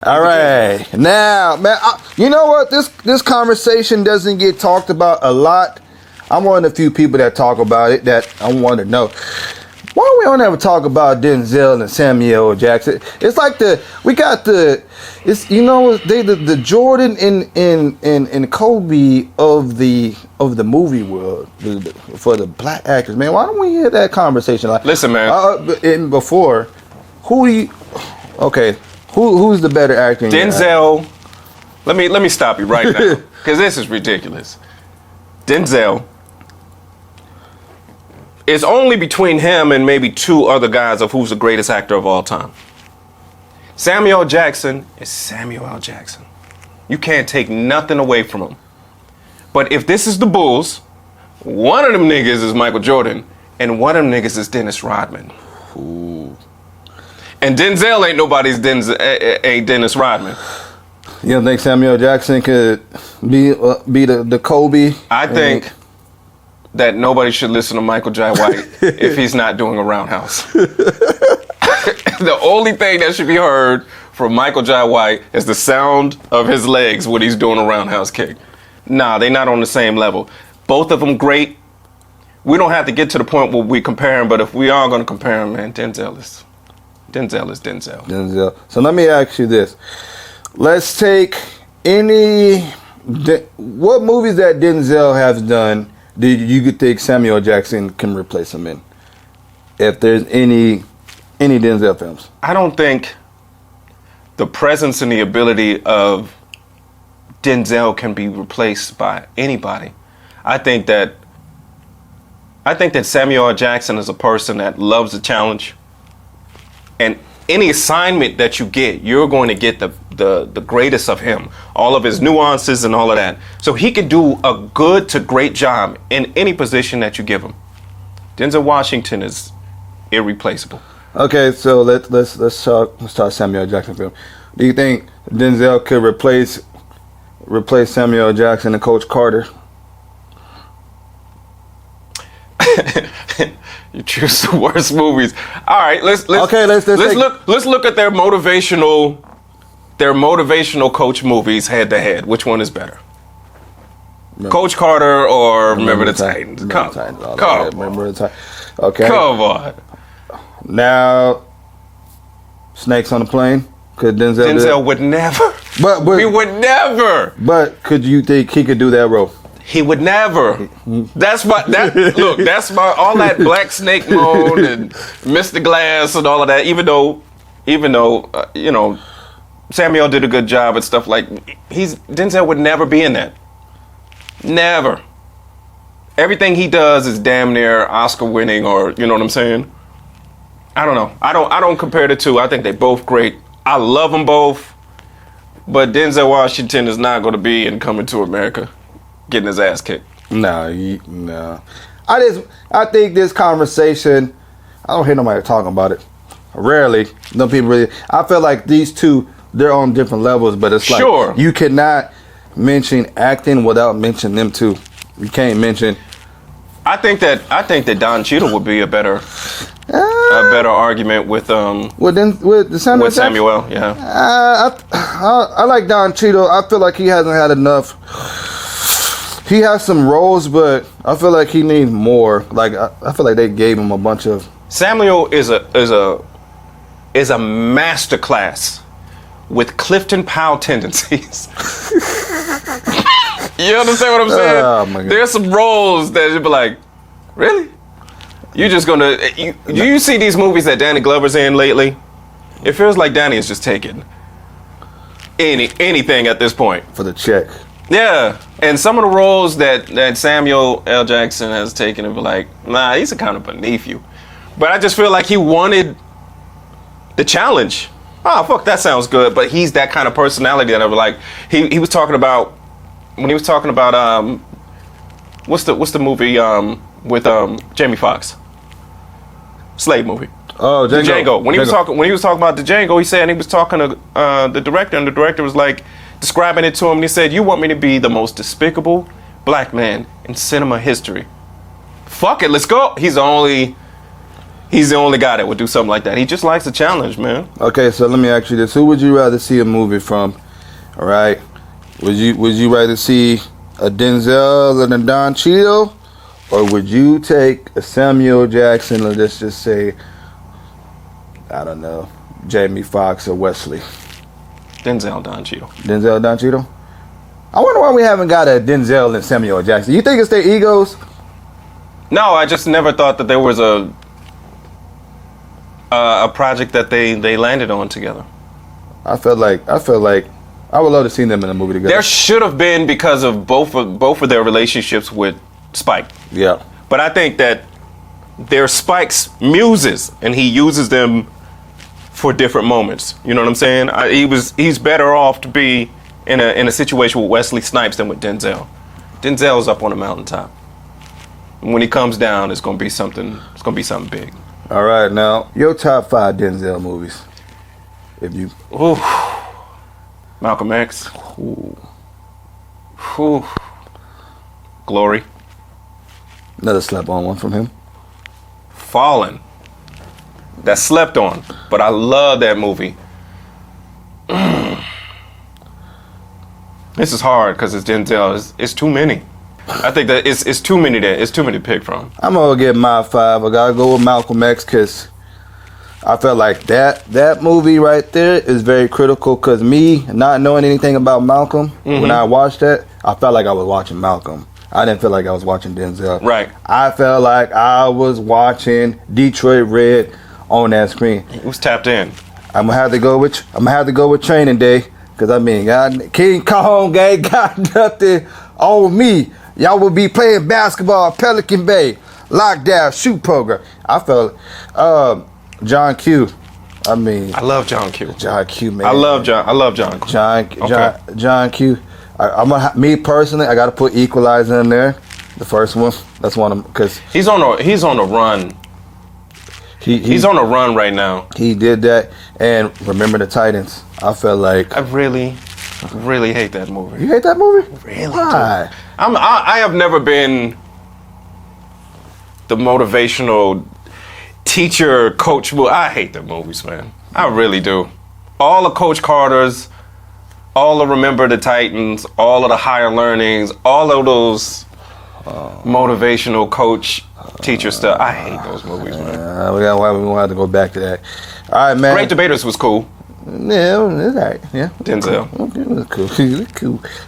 All right, now, man, you know what? This conversation doesn't get talked about a lot. I'm one of the few people that talk about it that I want to know. Why we don't ever talk about Denzel and Samuel Jackson? It's like the Jordan and Kobe of the movie world for the black actors, man. Why don't we hear that conversation? Like, listen, man. Who's the better actor? Denzel. Let me stop you right now because this is ridiculous. Denzel. It's only between him and maybe two other guys of who's the greatest actor of all time. Samuel Jackson is Samuel L. Jackson. You can't take nothing away from him. But if this is the Bulls, one of them niggas is Michael Jordan, and one of them niggas is Dennis Rodman. Ooh. And Denzel ain't nobody's Dennis Rodman. You don't think Samuel Jackson could be the Kobe? I think that nobody should listen to Michael Jai White if he's not doing a roundhouse. The only thing that should be heard from Michael Jai White is the sound of his legs when he's doing a roundhouse kick. Nah, they're not on the same level. Both of them great. We don't have to get to the point where we compare them, but if we are going to compare them, man, Denzel is Denzel. So let me ask you this. Let's take what movies that Denzel has done do you could think Samuel Jackson can replace him in? If there's any Denzel films. I don't think the presence and the ability of Denzel can be replaced by anybody. I think that Samuel L. Jackson is a person that loves a challenge. And any assignment that you get, you're going to get the greatest of him, all of his nuances and all of that. So he can do a good to great job in any position that you give him. Denzel Washington is irreplaceable. Okay, so let's talk Samuel Jackson film. Do you think Denzel could replace Samuel Jackson and Coach Carter? You choose the worst movies. All right, let's look at their motivational coach movies head to head. Which one is better? Coach Carter or Remember the Titans? Come on. Okay. Come on. Now, Snakes on a Plane. Could Denzel would never. But he would never. But could you think he could do that role? He would never. That's my all that Black Snake Moan and Mr. Glass and all of that. Even though Samuel did a good job and stuff like Denzel would never be in that. Never. Everything he does is damn near Oscar winning, or you know what I'm saying. I don't know. I don't compare the two. I think they're both great. I love them both, but Denzel Washington is not going to be in Coming to America, getting his ass kicked. No. I think this conversation, I don't hear nobody talking about it. Rarely. No people really. I feel like these two, they're on different levels, but it's like you cannot mention acting without mentioning them too. You can't mention. I think that Don Cheadle would be a better argument with Samuel. Yeah. I like Don Cheadle. I feel like he hasn't had enough. He has some roles, but I feel like he needs more. Like I feel like they gave him a bunch of. Samuel is a masterclass with Clifton Powell tendencies. You understand what I'm saying? Oh my God. There's some roles that you'd be like, really? You're just gonna you see these movies that Danny Glover's in lately? It feels like Danny is just taking anything at this point for the check. Yeah, and some of the roles that Samuel L. Jackson has taken, and be like, nah, he's kind of beneath you. But I just feel like he wanted the challenge. Oh, fuck, that sounds good. But he's that kind of personality that I was like, he was talking about when he was talking about what's the movie with Jamie Foxx, slave movie. Oh, Django. When he was talking about the Django, he said, and he was talking to the director, and the director was like describing it to him, and he said, "You want me to be the most despicable black man in cinema history? Fuck it, let's go." He's the only he's the only guy that would do something like that. He just likes a challenge, man. Okay, so let me ask you this: who would you rather see a movie from? All right, would you rather see a Denzel and a Don Cheadle, or would you take a Samuel Jackson, or let's just say, I don't know, Jamie Foxx or Wesley? Denzel, Don Cheadle. Denzel, Don Cheadle. I wonder why we haven't got a Denzel and Samuel Jackson. You think it's their egos? No, I just never thought that there was a project that they landed on together. I feel like I would love to see them in a movie together. There should have been, because of both of their relationships with Spike. Yeah. But I think that they're Spike's muses, and he uses them for different moments. You know what I'm saying? He's better off to be in a situation with Wesley Snipes than with Denzel. Denzel's up on a mountaintop. When he comes down, it's gonna be something. It's gonna be something big. All right, now your top 5 Denzel movies. If you. Ooh. Malcolm X. Ooh. Ooh. Glory. Another slap-on one from him. Fallen. That's slept on, but I love that movie. This is hard because it's Denzel. It's too many. I think that it's too many to pick from. I'm gonna get my 5. I gotta go with Malcolm X because I felt like that movie right there is very critical. Because me not knowing anything about Malcolm, when I watched that, I felt like I was watching Malcolm. I didn't feel like I was watching Denzel. Right. I felt like I was watching Detroit Red on that screen. It was tapped in. I'm gonna have to go with Training Day. Cause I mean, King Kong gang got nothing on me. Y'all will be playing basketball at Pelican Bay, lockdown shoot program. I felt John Q. I mean, I love John Q. John Q, man. I love John. John Q. Me personally, I gotta put Equalizer in there. The first one. That's one of them because he's on a run. He's on a run right now. He did that, and Remember the Titans. I felt like I really hate that movie. You hate that movie? Really? Why? I have never been the motivational teacher coach. I hate the movies, man. I really do. All the Coach Carters, all the Remember the Titans, all of the Higher Learnings, all of those motivational coach teacher stuff. I hate those movies, man. We gonna have to go back to that. All right, man. Great Debaters was cool. Yeah, it was all right. Yeah. Denzel. Okay, it was cool. It was cool.